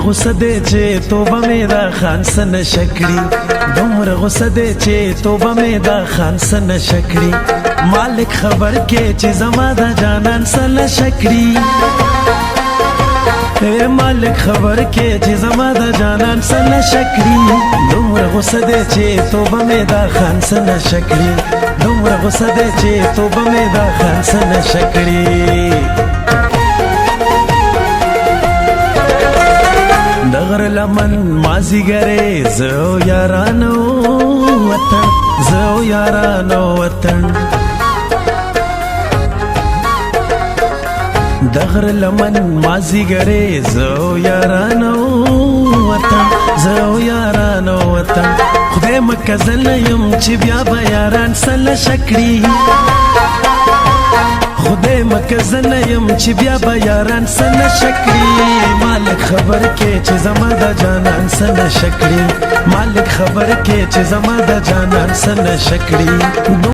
غصه دې چې توبه مې دا خان سه نشه کړي دومره غصه دې چې توبه مې دا خان سه نشه کړي مالک خبر کې چې زما د جانان سه نشه کړي اے مالک خبر کې چې زما د جانان سه نشه کړي دومره غصه دې چې توبه مې دا خان سه نشه کړي دومره غصه دې چې توبه مې دا خان سه نشه کړي دغر لمن مازی گره زو یارانو وطن زو یارانو وطن دغر لمن مازی گره زو یارانو وطن زو یارانو وطن خدای مکه زلیم چې بیا به یاران سله شکړي خدای مکه زنیم چې بیا به یاران سنه شکړي مالک خبر کې چې زما د جانان سنه شکړي مالک خبر کې چې زما د جانان سنه شکړي